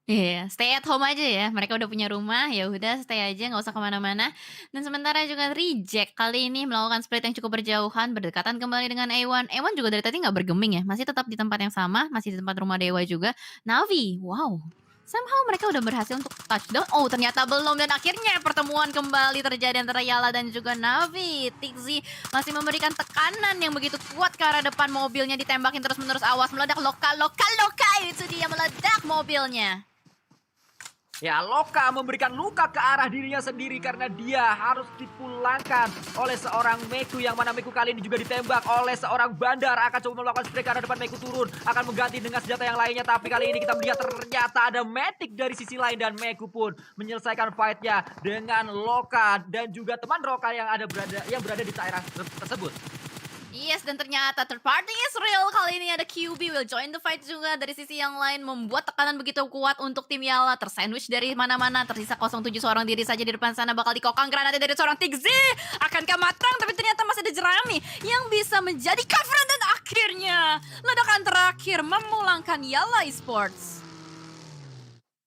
Iya, stay at home aja ya, mereka udah punya rumah, ya udah stay aja nggak usah kemana-mana. Dan sementara juga Reject kali ini melakukan split yang cukup berjauhan, berdekatan kembali dengan A1. A1 juga dari tadi nggak bergeming ya, masih tetap di tempat yang sama, masih di tempat rumah Dewa juga. Navi, wow, somehow mereka udah berhasil untuk touchdown, oh ternyata belum, dan akhirnya pertemuan kembali terjadi antara Yala dan juga Navi. Tixi masih memberikan tekanan yang begitu kuat ke arah depan, mobilnya ditembakin terus-menerus, awas meledak, lokal, itu dia meledak mobilnya. Ya, Loka memberikan luka ke arah dirinya sendiri karena dia harus dipulangkan oleh seorang Meku, yang mana Meku kali ini juga ditembak oleh seorang Bandar. Akan coba melakukan spray ke arah depan, Meku turun, akan mengganti dengan senjata yang lainnya. Tapi kali ini kita melihat ternyata ada Matic dari sisi lain, dan Meku pun menyelesaikan fight-nya dengan Loka dan juga teman Loka yang berada di daerah tersebut. Yes, dan ternyata third party is real. Kali ini ada QB will join the fight juga dari sisi yang lain, membuat tekanan begitu kuat untuk tim Yala. Tersandwich dari mana-mana, tersisa 07 seorang diri saja di depan sana, bakal dikokang granatnya dari seorang Tigzi. Akankah matang? Tapi ternyata masih ada Jerami yang bisa menjadi coveran, dan akhirnya ledakan terakhir memulangkan Yala Esports.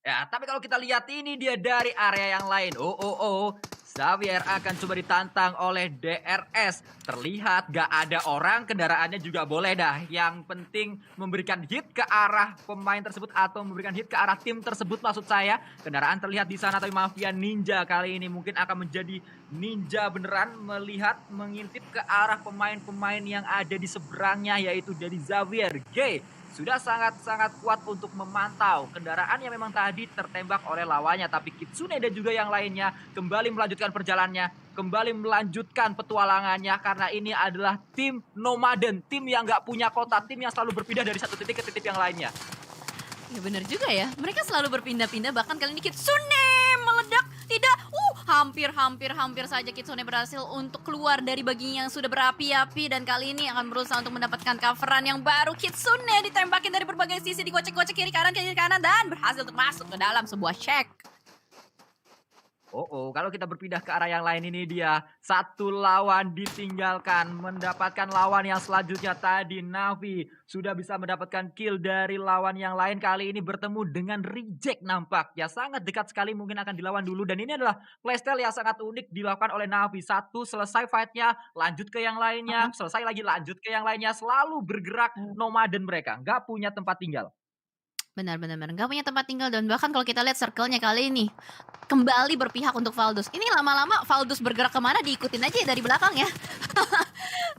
Ya, tapi kalau kita lihat ini dia dari area yang lain. Oh. Xavier akan coba ditantang oleh DRS. Terlihat gak ada orang, kendaraannya juga boleh dah. Yang penting memberikan hit ke arah pemain tersebut atau memberikan hit ke arah tim tersebut maksud saya. Kendaraan terlihat di sana, tapi Mafia Ninja kali ini mungkin akan menjadi ninja beneran, melihat mengintip ke arah pemain-pemain yang ada di seberangnya, yaitu dari Xavier G. Sudah sangat-sangat kuat untuk memantau kendaraan yang memang tadi tertembak oleh lawannya. Tapi Kitsune dan juga yang lainnya kembali melanjutkan perjalanannya, kembali melanjutkan petualangannya. Karena ini adalah tim nomaden, tim yang nggak punya kota, tim yang selalu berpindah dari satu titik ke titik yang lainnya. Ya bener juga ya, mereka selalu berpindah-pindah, bahkan kali ini Kitsune meledak. Tidak, hampir saja Kitsune berhasil untuk keluar dari bagian yang sudah berapi-api, dan kali ini akan berusaha untuk mendapatkan coveran yang baru. Kitsune ditembakin dari berbagai sisi, digocek-gocek kiri kanan, dan berhasil untuk masuk ke dalam sebuah check. Kalau kita berpindah ke arah yang lain, ini dia satu lawan ditinggalkan, mendapatkan lawan yang selanjutnya tadi. Navi sudah bisa mendapatkan kill dari lawan yang lain, kali ini bertemu dengan Reject nampak. Ya sangat dekat sekali, mungkin akan dilawan dulu, dan ini adalah playstyle yang sangat unik dilakukan oleh Navi. Satu selesai fightnya, lanjut ke yang lainnya, selesai lagi lanjut ke yang lainnya, selalu bergerak nomaden mereka, nggak punya tempat tinggal. Benar, nggak punya tempat tinggal, dan bahkan kalau kita lihat circle-nya kali ini kembali berpihak untuk Valdus. Ini lama-lama Valdus bergerak kemana diikutin aja dari belakang ya.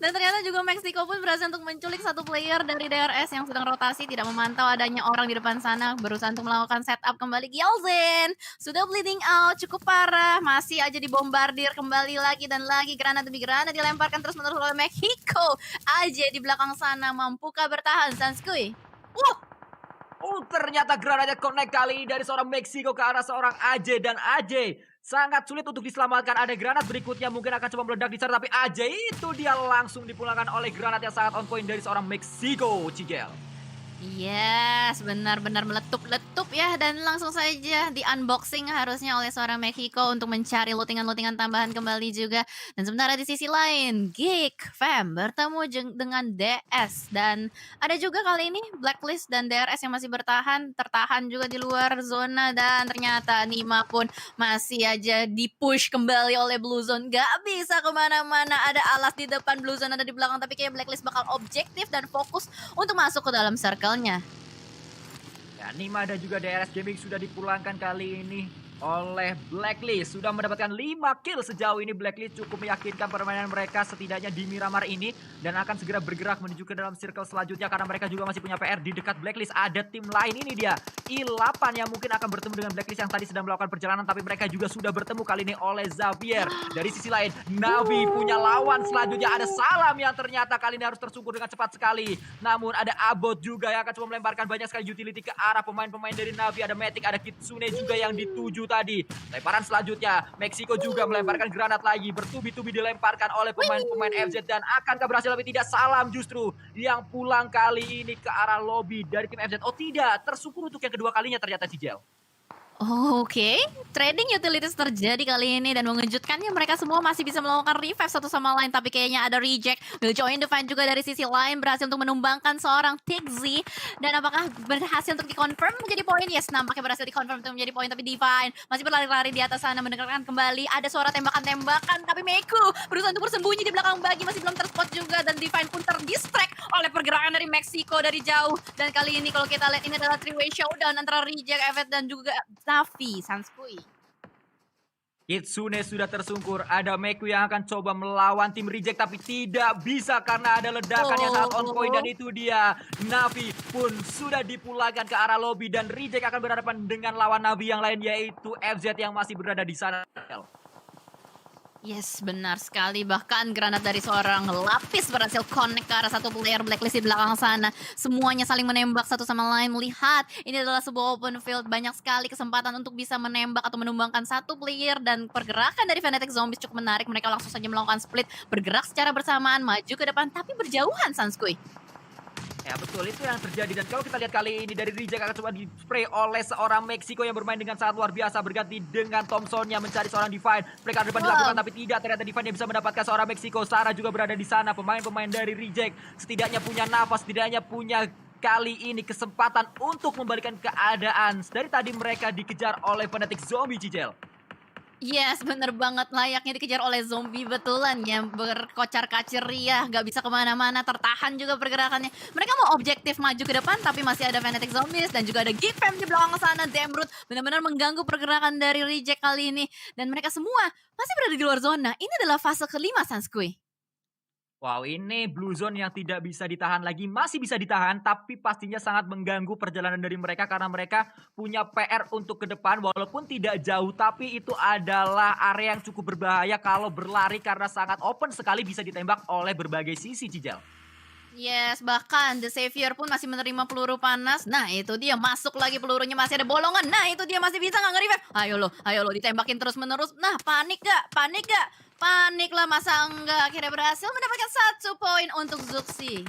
Dan ternyata juga Mexico pun berhasil untuk menculik satu player dari DRS yang sedang rotasi, tidak memantau adanya orang di depan sana, berusaha untuk melakukan setup kembali. Gyalzen sudah bleeding out cukup parah, masih aja dibombardir kembali lagi dan lagi, granat demi granat dilemparkan terus menerus oleh Mexico. Aja di belakang sana, mampukah bertahan Sanskui? Ternyata granatnya connect kali ini dari seorang Meksiko ke arah seorang AJ, dan AJ sangat sulit untuk diselamatkan. Ada granat berikutnya mungkin akan coba meledak di sana, tapi AJ itu dia langsung dipulangkan oleh granat yang sangat on point dari seorang Meksiko, Cigel. Yes, benar-benar meletup-letup ya, dan langsung saja di-unboxing harusnya oleh seorang Mexico untuk mencari lootingan-lootingan tambahan kembali juga. Dan sementara di sisi lain, Geek Fam bertemu dengan DS, dan ada juga kali ini Blacklist dan DRS yang masih tertahan juga di luar zona, dan ternyata Nima pun masih aja di-push kembali oleh Blue Zone. Gak bisa kemana-mana, ada alas di depan, Blue Zone ada di belakang, tapi kayak Blacklist bakal objektif dan fokus untuk masuk ke dalam circle-nya. Ya, Nima dan juga DRS Gaming sudah dipulangkan kali ini oleh Blacklist. Sudah mendapatkan 5 kill sejauh ini. Blacklist cukup meyakinkan permainan mereka setidaknya di Miramar ini, dan akan segera bergerak menuju ke dalam circle selanjutnya karena mereka juga masih punya PR di dekat Blacklist. Ada tim lain, ini dia I8 yang mungkin akan bertemu dengan Blacklist yang tadi sedang melakukan perjalanan, tapi mereka juga sudah bertemu kali ini oleh Xavier. Dari sisi lain, Navi punya lawan selanjutnya, ada Salam yang ternyata kali ini harus tersungkur dengan cepat sekali. Namun ada Abot juga yang akan coba melemparkan banyak sekali utility ke arah pemain-pemain dari Navi. Ada Matic, ada Kitsune juga yang dituju tadi. Lemparan selanjutnya, Meksiko juga melemparkan granat lagi, bertubi-tubi dilemparkan oleh pemain-pemain FZ, dan akankah berhasil? Tapi tidak, Salam justru yang pulang kali ini ke arah lobby dari tim FZ. Oh tidak, tersungkur untuk yang kedua kalinya ternyata Cigel. Oke, trading utilities terjadi kali ini dan mengejutkannya mereka semua masih bisa melakukan revive satu sama lain tapi kayaknya ada reject. Will join the fight juga dari sisi lain berhasil untuk menumbangkan seorang Tixi dan apakah berhasil untuk dikonfirm menjadi poin? Yes, nampaknya berhasil dikonfirm untuk menjadi poin tapi Divine masih berlari-lari di atas sana mendengarkan kembali ada suara tembakan-tembakan tapi Meku berusaha untuk bersembunyi di belakang bagi masih belum terspot juga dan Divine pun terdistract oleh pergerakan dari Mexico dari jauh dan kali ini kalau kita lihat ini adalah three-way showdown antara Reject, Evet dan juga Navi, Sanskui. Kitsune sudah tersungkur, ada Meku yang akan coba melawan tim Reject tapi tidak bisa karena ada ledakan yang sangat on point dan itu dia. Navi pun sudah dipulangkan ke arah lobby dan Reject akan berhadapan dengan lawan Navi yang lain yaitu FZ yang masih berada di sana. Yes, benar sekali. Bahkan granat dari seorang lapis berhasil connect ke arah satu player blacklist di belakang sana. Semuanya saling menembak satu sama lain. Melihat ini adalah sebuah open field. Banyak sekali kesempatan untuk bisa menembak atau menumbangkan satu player. Dan pergerakan dari Fnatic Zombies cukup menarik. Mereka langsung saja melakukan split. Bergerak secara bersamaan, maju ke depan. Tapi berjauhan, Sanskui. Ya betul, itu yang terjadi. Dan kalau kita lihat kali ini dari Reject akan coba di-spray oleh seorang Meksiko yang bermain dengan sangat luar biasa. Berganti dengan Thompson yang mencari seorang Divine. Mereka depan dilakukan tapi tidak. Ternyata Divine yang bisa mendapatkan seorang Meksiko. Sarah juga berada di sana. Pemain-pemain dari Reject setidaknya punya nafas, setidaknya punya kali ini kesempatan untuk membalikan keadaan. Dari tadi mereka dikejar oleh Fnatic Zombie, Cicel. Yes, bener banget. Layaknya dikejar oleh zombie betulan ya. Berkocar-kacir ya. Gak bisa kemana-mana. Tertahan juga pergerakannya. Mereka mau objektif maju ke depan. Tapi masih ada Fnatic Zombies. Dan juga ada Gipem di belakang sana. Demrut benar-benar mengganggu pergerakan dari Reject kali ini. Dan mereka semua masih berada di luar zona. Ini adalah fase kelima, Sanskui. Wow, ini blue zone yang tidak bisa ditahan lagi. Masih bisa ditahan, tapi pastinya sangat mengganggu perjalanan dari mereka karena mereka punya PR untuk ke depan. Walaupun tidak jauh, tapi itu adalah area yang cukup berbahaya kalau berlari karena sangat open sekali bisa ditembak oleh berbagai sisi, Cijal. Yes, bahkan The Savior pun masih menerima peluru panas. Nah, itu dia masuk lagi pelurunya masih ada bolongan. Nah, itu dia masih bisa nggak nge-revive. Ayo lo ditembakin terus-menerus. Nah, panik gak? Panik gak? Panik lah masa enggak. Akhirnya berhasil mendapatkan 1 poin untuk Zuxi.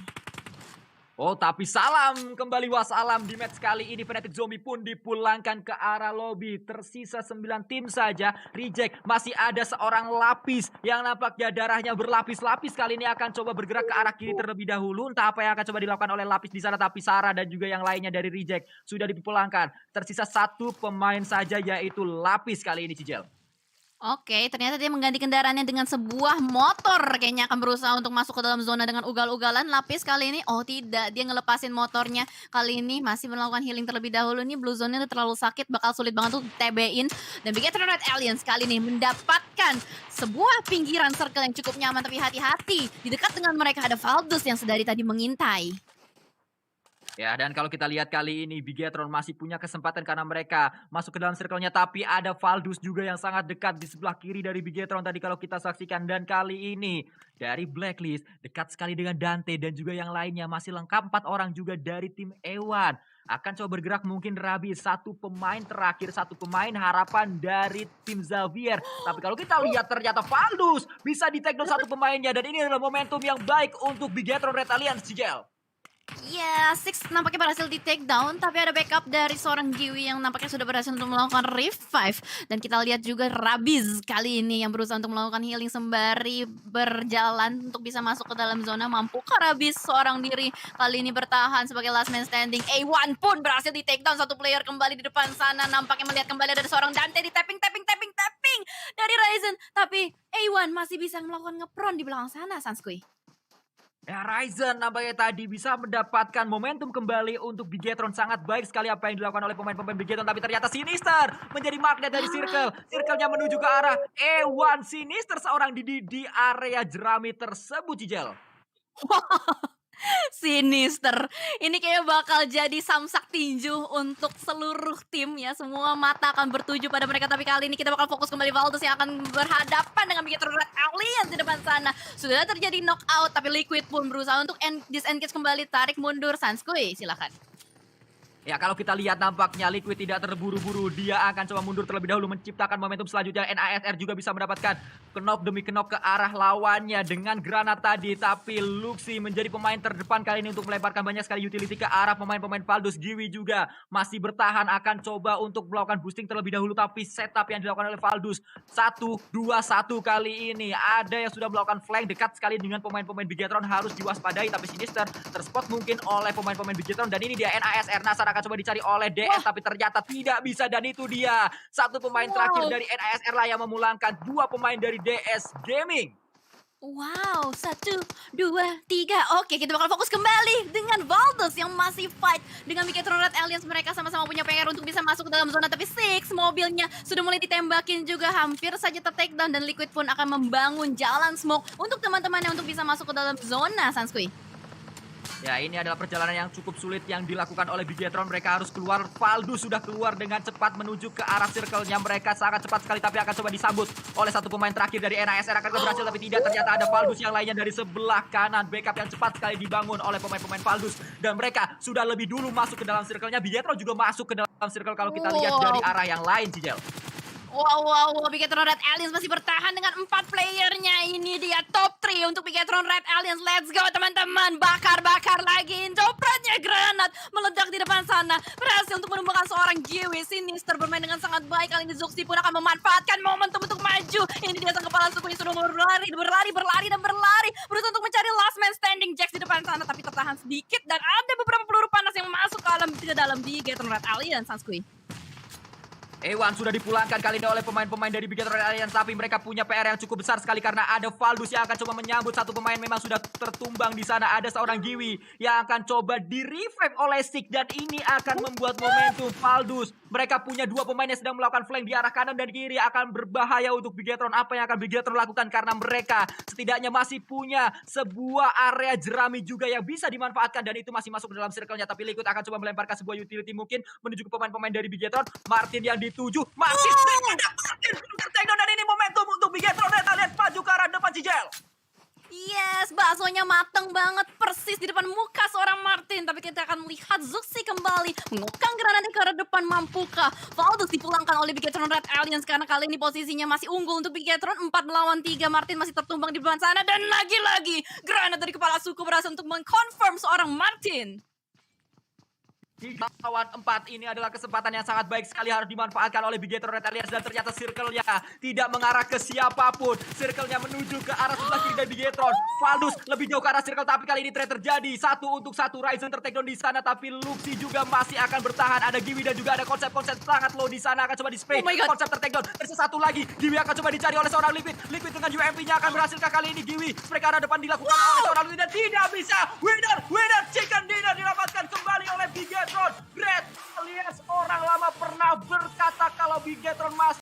Oh, tapi salam kembali wassalam di match kali ini. Fnatic Zombie pun dipulangkan ke arah lobby. Tersisa 9 tim saja. Reject masih ada seorang lapis yang nampaknya darahnya berlapis-lapis. Kali ini akan coba bergerak ke arah kiri terlebih dahulu. Entah apa yang akan coba dilakukan oleh lapis di sana. Tapi Sarah dan juga yang lainnya dari Reject sudah dipulangkan. Tersisa 1 pemain saja yaitu lapis kali ini, Cijel. Oke, ternyata dia mengganti kendaraannya dengan sebuah motor. Kayaknya akan berusaha untuk masuk ke dalam zona dengan ugal-ugalan. Lapis kali ini, oh tidak, dia ngelepasin motornya. Kali ini masih melakukan healing terlebih dahulu. Nih blue zone-nya udah terlalu sakit, bakal sulit banget untuk TB-in. Dan Bigetron Red Aliens kali ini mendapatkan sebuah pinggiran circle yang cukup nyaman. Tapi hati-hati, di dekat dengan mereka ada Valdus yang sedari tadi mengintai. Ya, dan kalau kita lihat kali ini Bigetron masih punya kesempatan karena mereka masuk ke dalam circle-nya. Tapi ada Valdus juga yang sangat dekat di sebelah kiri dari Bigetron tadi kalau kita saksikan. Dan kali ini dari Blacklist dekat sekali dengan Dante dan juga yang lainnya. Masih lengkap 4 orang juga dari tim Ewan. Akan coba bergerak mungkin Rabi, 1 pemain terakhir, 1 pemain harapan dari tim Xavier. Tapi kalau kita lihat ternyata Valdus bisa di-take down 1 pemainnya. Dan ini adalah momentum yang baik untuk Bigetron Red Alliance, Cigel. Ya, Six nampaknya berhasil di take down, tapi ada backup dari seorang Giwi yang nampaknya sudah berhasil untuk melakukan revive. Dan kita lihat juga Rabiz kali ini yang berusaha untuk melakukan healing sembari berjalan untuk bisa masuk ke dalam zona. Mampukah Rabiz seorang diri kali ini bertahan sebagai last man standing? A1 pun berhasil di take down 1 player kembali di depan sana. Nampaknya melihat kembali ada seorang Dante di tapping dari Ryzen. Tapi A1 masih bisa melakukan ngepron di belakang sana, Sanskui. Ya, Ryzen nampaknya tadi bisa mendapatkan momentum kembali untuk Bigetron. Sangat baik sekali apa yang dilakukan oleh pemain-pemain Bigetron. Tapi ternyata Sinister menjadi magnet dari circle. Circle-nya menuju ke arah E1. Sinister seorang di area jerami tersebut, Cicel. Sinister. Ini kayak bakal jadi samsak tinju untuk seluruh tim ya. Semua mata akan bertuju pada mereka. Tapi kali ini kita bakal fokus kembali Valdus yang akan berhadapan dengan Bigetron Red Alliance di depan sana. Sudah terjadi knockout, tapi Liquid pun berusaha untuk disengage kembali. Tarik mundur, Sanskui, silakan. Ya, kalau kita lihat nampaknya Liquid tidak terburu-buru. Dia akan coba mundur terlebih dahulu menciptakan momentum selanjutnya. NASR juga bisa mendapatkan knock demi knock ke arah lawannya dengan granat tadi. Tapi Luxi menjadi pemain terdepan kali ini untuk melemparkan banyak sekali utility ke arah pemain-pemain Valdus. Giwi juga masih bertahan, akan coba untuk melakukan boosting terlebih dahulu. Tapi setup yang dilakukan oleh Valdus 1-2-1 kali ini. Ada yang sudah melakukan flank dekat sekali dengan pemain-pemain Bigetron, harus diwaspadai. Tapi Sinister terspot mungkin oleh pemain-pemain Bigetron. Dan ini dia NASR. Nasar akan coba dicari oleh DS, tapi ternyata tidak bisa. Dan itu dia satu pemain terakhir dari NASR lah yang memulangkan dua pemain dari DS Gaming. Wow, 1, 2, 3. Oke, kita bakal fokus kembali dengan Valdus yang masih fight dengan Bigetron Red Alliance. Mereka sama-sama punya PR untuk bisa masuk ke dalam zona, tapi Six mobilnya sudah mulai ditembakin juga, hampir saja ter-takedown. Dan Liquid pun akan membangun jalan smoke untuk teman-temannya untuk bisa masuk ke dalam zona, Sanskui. Ya, ini adalah perjalanan yang cukup sulit yang dilakukan oleh Bigetron. Mereka harus keluar. Valdus sudah keluar dengan cepat menuju ke arah circle-nya. Mereka sangat cepat sekali, tapi akan coba disambut oleh satu pemain terakhir dari NASR. Akan berhasil, tapi tidak. Ternyata ada Valdus yang lainnya dari sebelah kanan. Backup yang cepat sekali dibangun oleh pemain-pemain Valdus. Dan mereka sudah lebih dulu masuk ke dalam circle-nya. Bigetron juga masuk ke dalam circle kalau kita lihat dari arah yang lain, Cijel. Wow, Bigetron Red Alliance masih bertahan dengan 4 playernya. Ini dia top 3 untuk Bigetron Red Alliance. Let's go teman-teman, bakar lagi. Jopratnya granat meledak di depan sana. Berhasil untuk menumbangkan seorang Giwi. Sinister bermain dengan sangat baik. Kali ini Zuxi pun akan memanfaatkan momentum untuk maju. Ini dia sang kepala suku yang sudah berlari. Berusaha untuk mencari last man standing. Jax di depan sana, tapi tertahan sedikit. Dan ada beberapa peluru panas yang masuk ke dalam Bigetron Red Alliance, Sanskui. Ewan sudah dipulangkan kali ini oleh pemain-pemain dari Bigetron Red Alliance, tapi mereka punya PR yang cukup besar sekali karena ada Valdus yang akan coba menyambut satu pemain memang sudah tertumbang di sana. Ada seorang Giwi yang akan coba di-revive oleh Sik, dan ini akan membuat momentum Valdus. Mereka punya dua pemain yang sedang melakukan flank di arah kanan dan kiri, akan berbahaya untuk Bigetron. Apa yang akan Bigetron lakukan, karena mereka setidaknya masih punya sebuah area jerami juga yang bisa dimanfaatkan, dan itu masih masuk ke dalam circle-nya. Tapi Liquid akan coba melemparkan sebuah utility mungkin menuju ke pemain-pemain dari Bigetron. Martin yang dituju, Martin tertakedown, dan ini momentum untuk Bigetron Red Alliance maju ke arah depan, Cijel. Yes, baksonya mateng banget persis di depan muka seorang Martin. Tapi kita akan melihat Zuxi kembali mengukang granatnya ke arah depan. Mampukah Valdus dipulangkan oleh Bigetron Red Alliance, karena kali ini posisinya masih unggul untuk Bigetron 4 melawan 3. Martin masih tertumbang di depan sana, dan lagi-lagi granat dari kepala suku berhasil untuk mengkonfirm seorang Martin. 3 lawan 4 ini adalah kesempatan yang sangat baik sekali, harus dimanfaatkan oleh Bigetron Red Alliance. Dan ternyata circle-nya tidak mengarah ke siapapun. Circle-nya menuju ke arah sebelah kiri dari Bigetron. Valdus lebih jauh ke arah circle, tapi kali ini trade terjadi. 1-1. Ryzen tertakedown di sana, tapi Luxi juga masih akan bertahan. Ada Giwi dan juga ada konsep-konsep sangat low di sana. Akan coba di-spray. Konsep tertakedown. Terus satu lagi. Giwi akan coba dicari oleh seorang Liquid. Liquid dengan UMP-nya akan berhasilkah kali ini? Giwi spray ke arah depan dilakukan oleh seorang Liquid dan tidak bisa. Winner, chicken dinner di